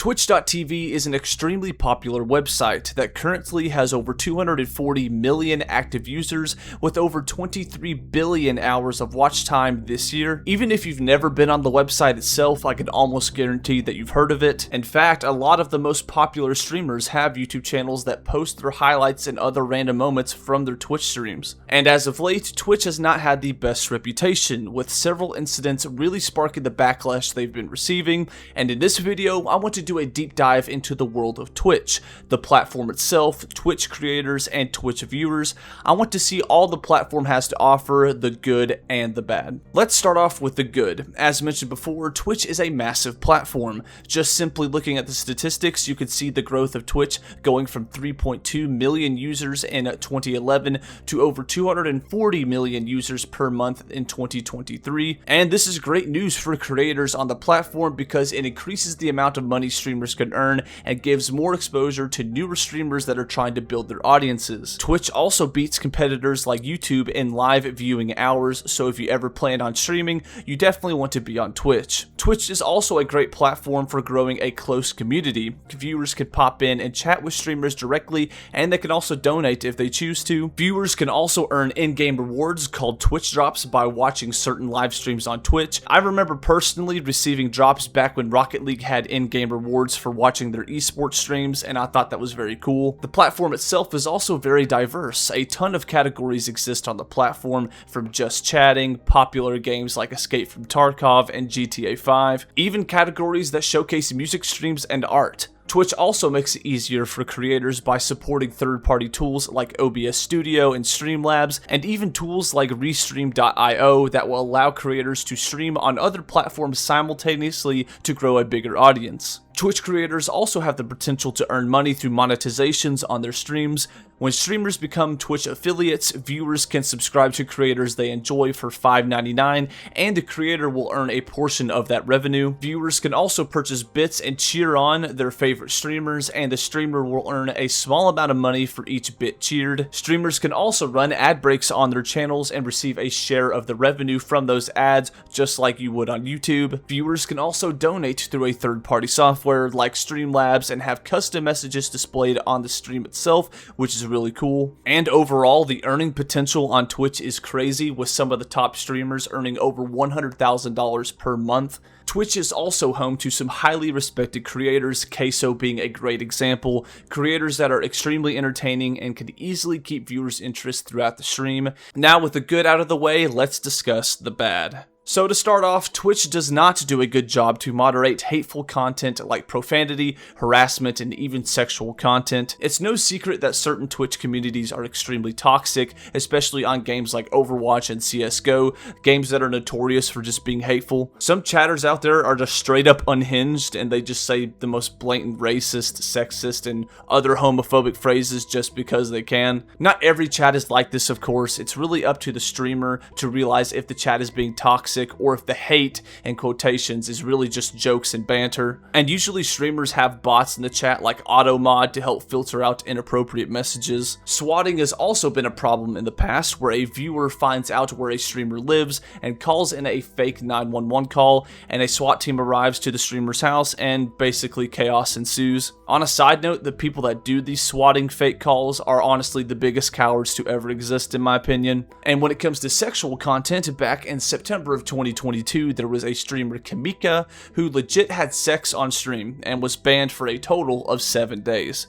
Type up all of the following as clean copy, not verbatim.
Twitch.tv is an extremely popular website that currently has over 240 million active users with over 23 billion hours of watch time this year. Even if you've never been on the website itself, I can almost guarantee that you've heard of it. In fact, a lot of the most popular streamers have YouTube channels that post their highlights and other random moments from their Twitch streams. And as of late, Twitch has not had the best reputation, with several incidents really sparking the backlash they've been receiving. And in this video, I want to do a deep dive into the world of Twitch, the platform itself, Twitch creators, and Twitch viewers. I want to see all the platform has to offer, the good and the bad. Let's start off with the good. As mentioned before, Twitch is a massive platform. Just simply looking at the statistics, you could see the growth of Twitch going from 3.2 million users in 2011 to over 240 million users per month in 2023. And this is great news for creators on the platform because it increases the amount of money streamers can earn and gives more exposure to newer streamers that are trying to build their audiences. Twitch also beats competitors like YouTube in live viewing hours, so if you ever plan on streaming, you definitely want to be on Twitch. Twitch is also a great platform for growing a close community. Viewers can pop in and chat with streamers directly, and they can also donate if they choose to. Viewers can also earn in-game rewards called Twitch drops by watching certain live streams on Twitch. I remember personally receiving drops back when Rocket League had in-game rewards for watching their esports streams, and I thought that was very cool. The platform itself is also very diverse. A ton of categories exist on the platform, from just chatting, popular games like Escape from Tarkov and GTA 5, even categories that showcase music streams and art. Twitch also makes it easier for creators by supporting third-party tools like OBS Studio and Streamlabs, and even tools like Restream.io that will allow creators to stream on other platforms simultaneously to grow a bigger audience. Twitch creators also have the potential to earn money through monetizations on their streams. When streamers become Twitch affiliates, viewers can subscribe to creators they enjoy for $5.99, and the creator will earn a portion of that revenue. Viewers can also purchase bits and cheer on their favorite streamers, and the streamer will earn a small amount of money for each bit cheered. Streamers can also run ad breaks on their channels and receive a share of the revenue from those ads, just like you would on YouTube. Viewers can also donate through a third-party software like Streamlabs and have custom messages displayed on the stream itself, which is really cool. And overall, the earning potential on Twitch is crazy, with some of the top streamers earning over $100,000 per month. Twitch is also home to some highly respected creators, Queso being a great example, creators that are extremely entertaining and can easily keep viewers' interest throughout the stream. Now with the good out of the way, let's discuss the bad. So to start off, Twitch does not do a good job to moderate hateful content like profanity, harassment, and even sexual content. It's no secret that certain Twitch communities are extremely toxic, especially on games like Overwatch and CSGO, games that are notorious for just being hateful. Some chatters out there are just straight up unhinged, and they just say the most blatant racist, sexist, and other homophobic phrases just because they can. Not every chat is like this, of course. It's really up to the streamer to realize if the chat is being toxic or if the hate, in quotations, is really just jokes and banter. And usually streamers have bots in the chat like AutoMod to help filter out inappropriate messages. Swatting has also been a problem in the past, where a viewer finds out where a streamer lives and calls in a fake 911 call, and a SWAT team arrives to the streamer's house and basically chaos ensues. On a side note, the people that do these swatting fake calls are honestly the biggest cowards to ever exist, in my opinion. And when it comes to sexual content, back in September of 2022, there was a streamer, Kamika, who legit had sex on stream and was banned for a total of 7 days.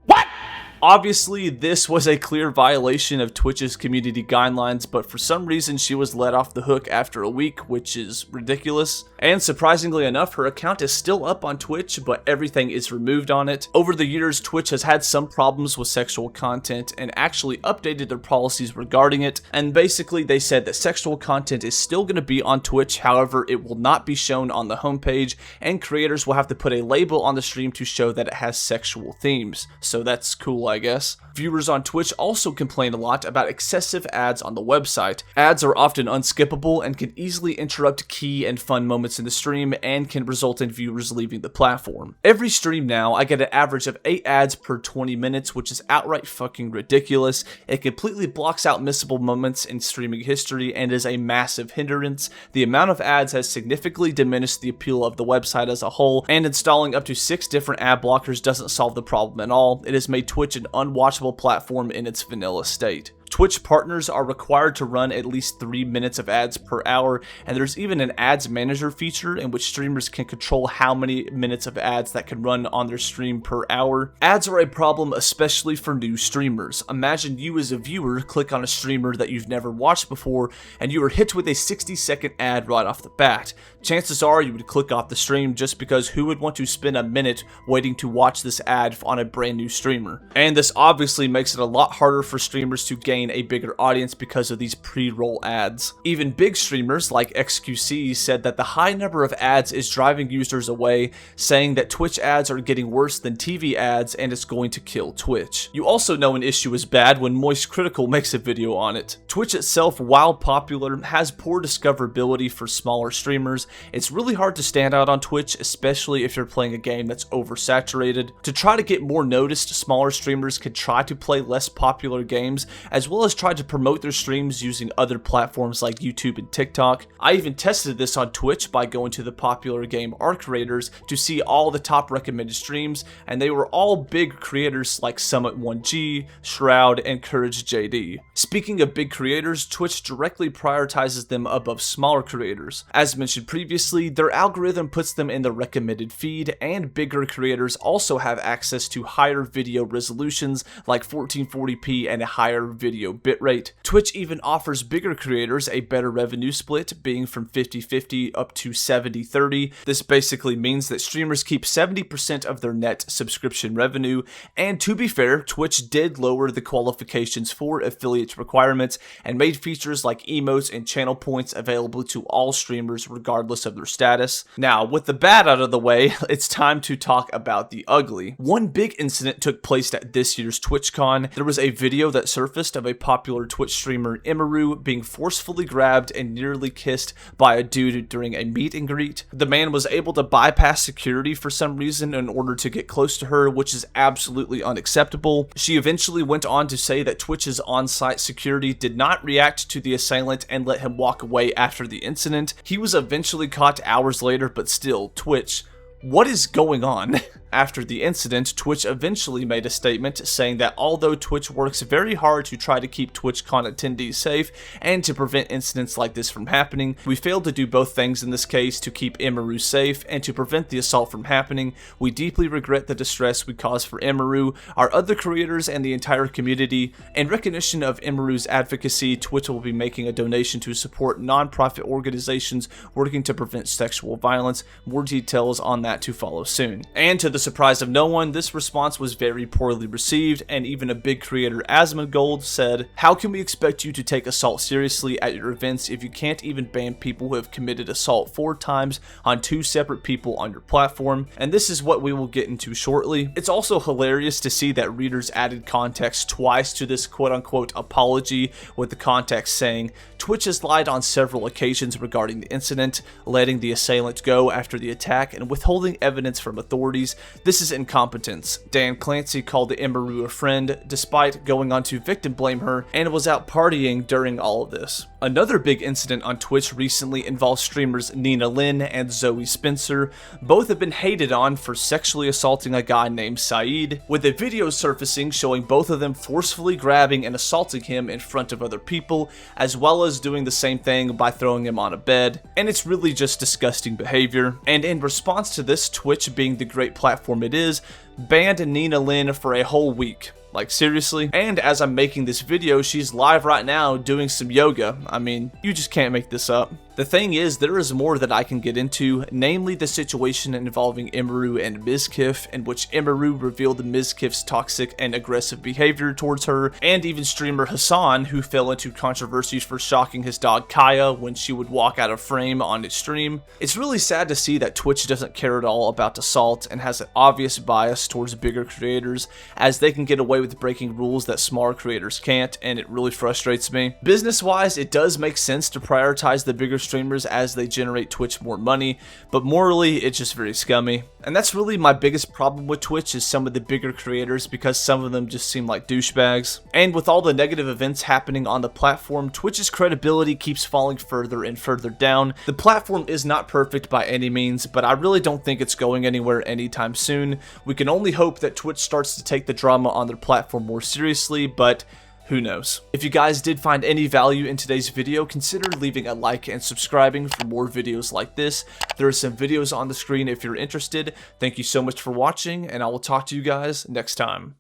What? Obviously, this was a clear violation of Twitch's community guidelines, but for some reason she was let off the hook after a week, which is ridiculous. And surprisingly enough, her account is still up on Twitch, but everything is removed on it. Over the years, Twitch has had some problems with sexual content and actually updated their policies regarding it, and basically they said that sexual content is still going to be on Twitch, however it will not be shown on the homepage, and creators will have to put a label on the stream to show that it has sexual themes. So that's cool, I guess. Viewers on Twitch also complain a lot about excessive ads on the website. Ads are often unskippable and can easily interrupt key and fun moments in the stream and can result in viewers leaving the platform. Every stream now, I get an average of 8 ads per 20 minutes, which is outright fucking ridiculous. It completely blocks out missable moments in streaming history and is a massive hindrance. The amount of ads has significantly diminished the appeal of the website as a whole, and installing up to 6 different ad blockers doesn't solve the problem at all. It has made Twitch an unwatchable platform in its vanilla state. Twitch partners are required to run at least 3 minutes of ads per hour, and there's even an ads manager feature in which streamers can control how many minutes of ads that can run on their stream per hour. Ads are a problem especially for new streamers. Imagine you as a viewer click on a streamer that you've never watched before, and you are hit with a 60-second ad right off the bat. Chances are you would click off the stream just because who would want to spend a minute waiting to watch this ad on a brand new streamer? And this obviously makes it a lot harder for streamers to gain a bigger audience because of these pre-roll ads. Even big streamers like XQC said that the high number of ads is driving users away, saying that Twitch ads are getting worse than TV ads and it's going to kill Twitch. You also know an issue is bad when Moist Critical makes a video on it. Twitch itself, while popular, has poor discoverability for smaller streamers. It's really hard to stand out on Twitch, especially if you're playing a game that's oversaturated. To try to get more noticed, smaller streamers could try to play less popular games, as well as try to promote their streams using other platforms like YouTube and TikTok. I even tested this on Twitch by going to the popular game Arc Raiders to see all the top recommended streams, and they were all big creators like Summit1G, Shroud, and Courage JD. Speaking of big creators, Twitch directly prioritizes them above smaller creators. As mentioned previously, their algorithm puts them in the recommended feed, and bigger creators also have access to higher video resolutions like 1440p and a higher video bitrate. Twitch even offers bigger creators a better revenue split, being from 50-50 up to 70-30. This basically means that streamers keep 70% of their net subscription revenue, and to be fair, Twitch did lower the qualifications for affiliate requirements and made features like emotes and channel points available to all streamers regardless of their status. Now, with the bad out of the way, it's time to talk about the ugly. One big incident took place at this year's TwitchCon. There was a video that surfaced of a popular Twitch streamer Imaru being forcefully grabbed and nearly kissed by a dude during a meet and greet. The man was able to bypass security for some reason in order to get close to her, which is absolutely unacceptable. She eventually went on to say that Twitch's on-site security did not react to the assailant and let him walk away after the incident. He was eventually caught hours later, but still, Twitch, what is going on? After the incident, Twitch eventually made a statement saying that although Twitch works very hard to try to keep TwitchCon attendees safe and to prevent incidents like this from happening, we failed to do both things in this case to keep Imaru safe and to prevent the assault from happening. We deeply regret the distress we caused for Imaru, our other creators, and the entire community. In recognition of Imaru's advocacy, Twitch will be making a donation to support non-profit organizations working to prevent sexual violence. More details on that to follow soon. And to the surprise of no one, this response was very poorly received, and even a big creator, Asmongold, said, "How can we expect you to take assault seriously at your events if you can't even ban people who have committed assault 4 times on 2 separate people on your platform?" And this is what we will get into shortly. It's also hilarious to see that readers added context twice to this quote-unquote apology, with the context saying, "Twitch has lied on several occasions regarding the incident, letting the assailant go after the attack and withholding evidence from authorities. This is incompetence." Dan Clancy called the Imaru a friend, despite going on to victim blame her, and was out partying during all of this. Another big incident on Twitch recently involves streamers Nina Lynn and Zoe Spencer. Both have been hated on for sexually assaulting a guy named Saeed, with a video surfacing showing both of them forcefully grabbing and assaulting him in front of other people, as well as doing the same thing by throwing him on a bed. And it's really just disgusting behavior. And in response to this, Twitch, being the great platform it is, banned Nina Lynn for a whole week. Like, seriously? And as I'm making this video, she's live right now doing some yoga. I mean, you just can't make this up. The thing is, there is more that I can get into, namely the situation involving Emeru and Mizkif, in which Emeru revealed Mizkif's toxic and aggressive behavior towards her, and even streamer Hassan, who fell into controversies for shocking his dog Kaya when she would walk out of frame on his stream. It's really sad to see that Twitch doesn't care at all about Assault and has an obvious bias towards bigger creators, as they can get away with breaking rules that smaller creators can't, and it really frustrates me. Business-wise, it does make sense to prioritize the bigger streamers as they generate Twitch more money, but morally it's just very scummy. And that's really my biggest problem with Twitch, is some of the bigger creators, because some of them just seem like douchebags. And with all the negative events happening on the platform, Twitch's credibility keeps falling further and further down. The platform is not perfect by any means, but I really don't think it's going anywhere anytime soon. We can only hope that Twitch starts to take the drama on their platform more seriously, but who knows? If you guys did find any value in today's video, consider leaving a like and subscribing for more videos like this. There are some videos on the screen if you're interested. Thank you so much for watching, and I will talk to you guys next time.